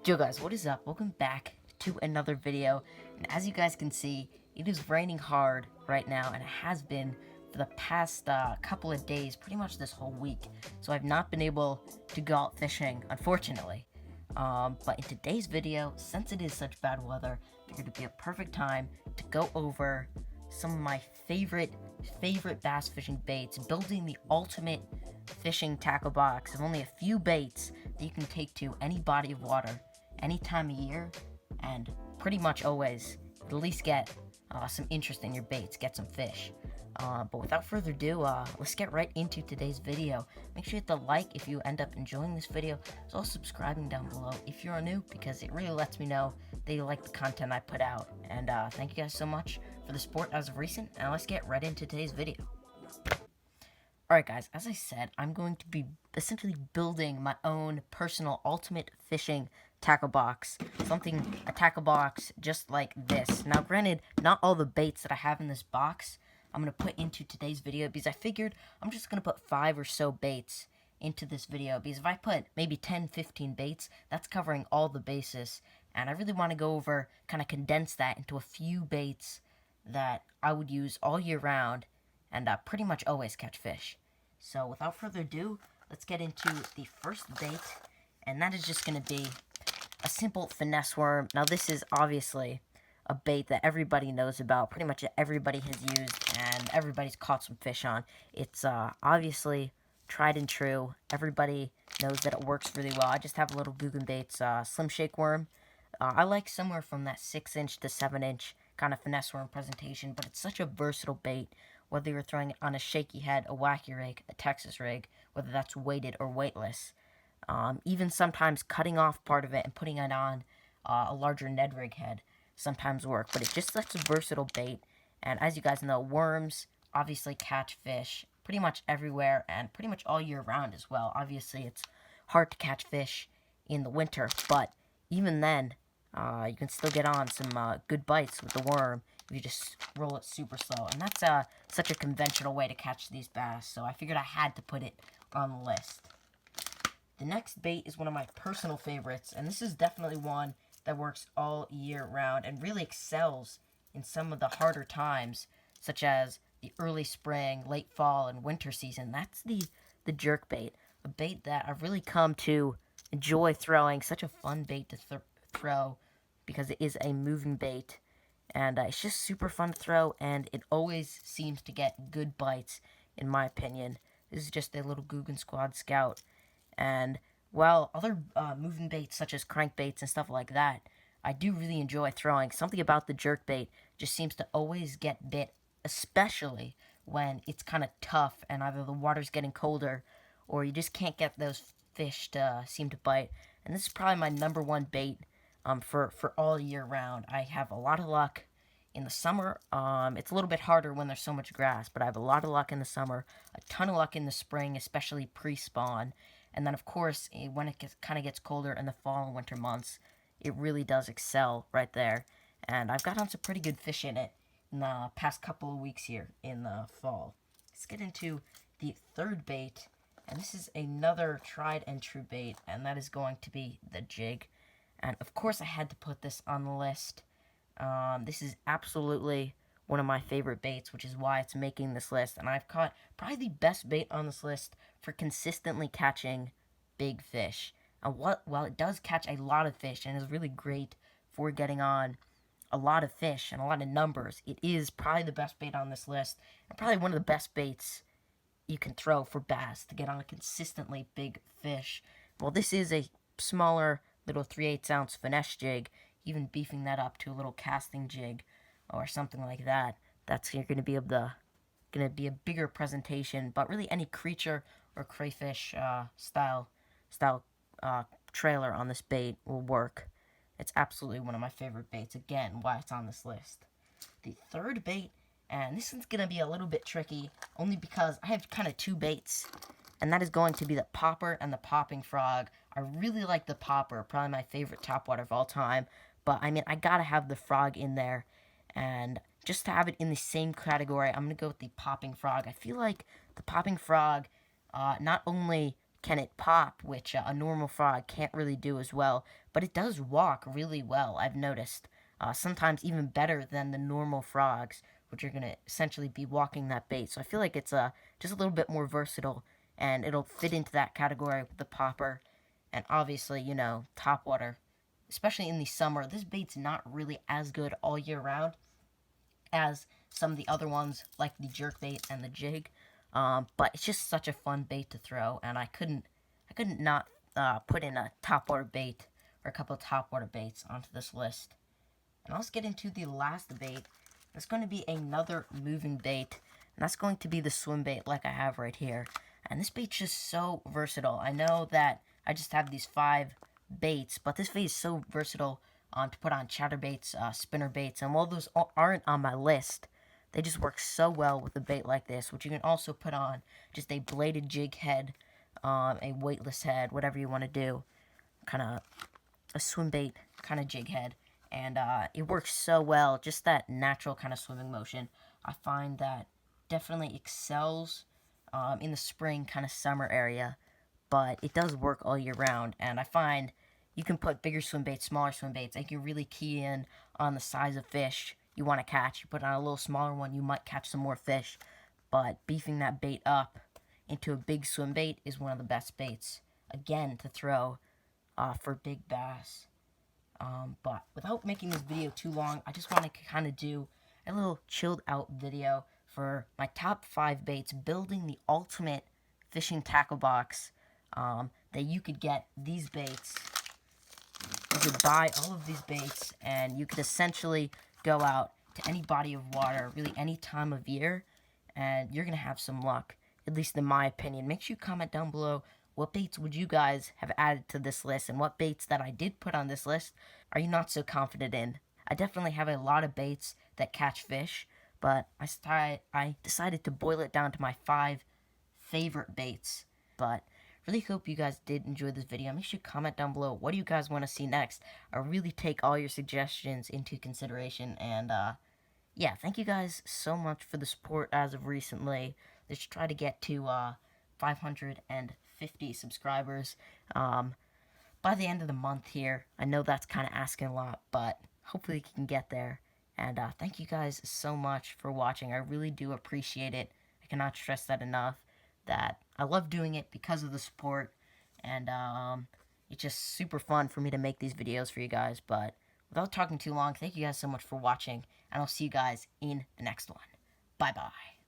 Yo guys, what is up? Welcome back to another video, and as you guys can see, it is raining hard right now, and it has been for the past couple of days, pretty much this whole week, so I've not been able to go out fishing, unfortunately. But in today's video, since it is such bad weather, I figured it'd be a perfect time to go over some of my favorite bass fishing baits, building the ultimate fishing tackle box of only a few baits that you can take to any body of water, any time of year, and pretty much always at least get some interest in your baits, get some fish. But without further ado, let's get right into today's video. Make sure you hit the like if you end up enjoying this video, as well as subscribing down below if you're new, because it really lets me know that you like the content I put out. And thank you guys so much for the support as of recent, and let's get right into today's video. Alright guys, as I said, I'm going to be essentially building my own personal ultimate fishing tackle box. A tackle box just like this. Now granted, not all the baits that I have in this box I'm going to put into today's video, because I figured I'm just going to put 5 or so baits into this video, because if I put maybe 10-15 baits, that's covering all the bases, and I really want to go over, kind of condense that into a few baits that I would use all year round and pretty much always catch fish. So without further ado, let's get into the first bait, and that is just going to be a simple finesse worm. Now this is obviously a bait that everybody knows about, pretty much everybody has used, and everybody's caught some fish on. It's obviously tried and true. Everybody knows that it works really well. I just have a little Googan Baits Slim Shake worm. I like somewhere from that 6-inch to 7-inch kind of finesse worm presentation, but it's such a versatile bait, whether you're throwing it on a shaky head, a wacky rig, a Texas rig, whether that's weighted or weightless. Even sometimes cutting off part of it and putting it on a larger Ned rig head sometimes work, but it's just such a versatile bait. And as you guys know, worms obviously catch fish pretty much everywhere and pretty much all year round as well. Obviously, it's hard to catch fish in the winter, but even then, you can still get on some good bites with the worm if you just roll it super slow. And that's such a conventional way to catch these bass, so I figured I had to put it on the list. The next bait is one of my personal favorites, and this is definitely one that works all year round and really excels in some of the harder times, such as the early spring, late fall, and winter season. That's the jerk bait, a bait that I've really come to enjoy throwing. Such a fun bait to throw because it is a moving bait, and it's just super fun to throw, and it always seems to get good bites, in my opinion. This is just a little Googan Squad Scout, and while other moving baits such as crankbaits and stuff like that, I do really enjoy throwing. Something about the jerkbait just seems to always get bit, especially when it's kind of tough and either the water's getting colder or you just can't get those fish to seem to bite. And this is probably my #1 bait for all year round. I have a lot of luck in the summer. It's a little bit harder when there's so much grass, but I have a lot of luck in the summer, a ton of luck in the spring, especially pre-spawn. And then, of course, when it kind of gets colder in the fall and winter months, it really does excel right there. And I've got on some pretty good fish in it in the past couple of weeks here in the fall. Let's get into the third bait. And this is another tried and true bait, and that is going to be the jig. And, of course, I had to put this on the list. This is absolutely one of my favorite baits, which is why it's making this list. And I've caught probably the best bait on this list for consistently catching big fish. And while it does catch a lot of fish and is really great for getting on a lot of fish and a lot of numbers, it is probably the best bait on this list, and probably one of the best baits you can throw for bass to get on a consistently big fish. Well, this is a smaller little 3/8 ounce finesse jig, even beefing that up to a little casting jig or something like that. That's going to be a bigger presentation, but really any creature or crayfish style trailer on this bait will work. It's absolutely one of my favorite baits. Again, why it's on this list. The third bait, and this one's going to be a little bit tricky, only because I have kind of two baits, and that is going to be the popper and the popping frog. I really like the popper, probably my favorite topwater of all time, but I mean, I gotta have the frog in there, and just to have it in the same category, I'm gonna go with the popping frog. I feel like the popping frog not only can it pop, which a normal frog can't really do as well, but it does walk really well, I've noticed. Sometimes even better than the normal frogs, which are going to essentially be walking that bait. So I feel like it's just a little bit more versatile, and it'll fit into that category with the popper. And obviously, you know, topwater, especially in the summer, this bait's not really as good all year round as some of the other ones, like the jerkbait and the jig. But it's just such a fun bait to throw, and I couldn't not put in a topwater bait or a couple of topwater baits onto this list. And let's get into the last bait. It's going to be another moving bait, and that's going to be the swim bait like I have right here. And this bait's just so versatile. I know that I just have these 5 baits, but this bait is so versatile to put on chatterbaits, spinner baits, and while those aren't on my list, they just work so well with a bait like this, which you can also put on just a bladed jig head, a weightless head, whatever you want to do, kind of a swim bait kind of jig head. And it works so well, just that natural kind of swimming motion. I find that definitely excels in the spring kind of summer area, but it does work all year round. And I find you can put bigger swim baits, smaller swim baits. You can really key in on the size of fish you want to catch. You put on a little smaller one, you might catch some more fish. But beefing that bait up into a big swim bait is one of the best baits, again, to throw for big bass. But without making this video too long, I just want to kind of do a little chilled out video for my top 5 baits, building the ultimate fishing tackle box that you could get these baits. You could buy all of these baits, and you could essentially go out to any body of water, really any time of year, and you're going to have some luck, at least in my opinion. Make sure you comment down below what baits would you guys have added to this list, and what baits that I did put on this list are you not so confident in. I definitely have a lot of baits that catch fish, but I decided to boil it down to my 5 favorite baits. But really hope you guys did enjoy this video. Make sure you comment down below what do you guys want to see next. I really take all your suggestions into consideration, and yeah, thank you guys so much for the support as of recently. Let's try to get to 550 subscribers by the end of the month here. I know that's kind of asking a lot, but hopefully we can get there. And thank you guys so much for watching. I really do appreciate it. I cannot stress that enough, that I love doing it because of the support, and it's just super fun for me to make these videos for you guys. But without talking too long, thank you guys so much for watching, and I'll see you guys in the next one. Bye-bye.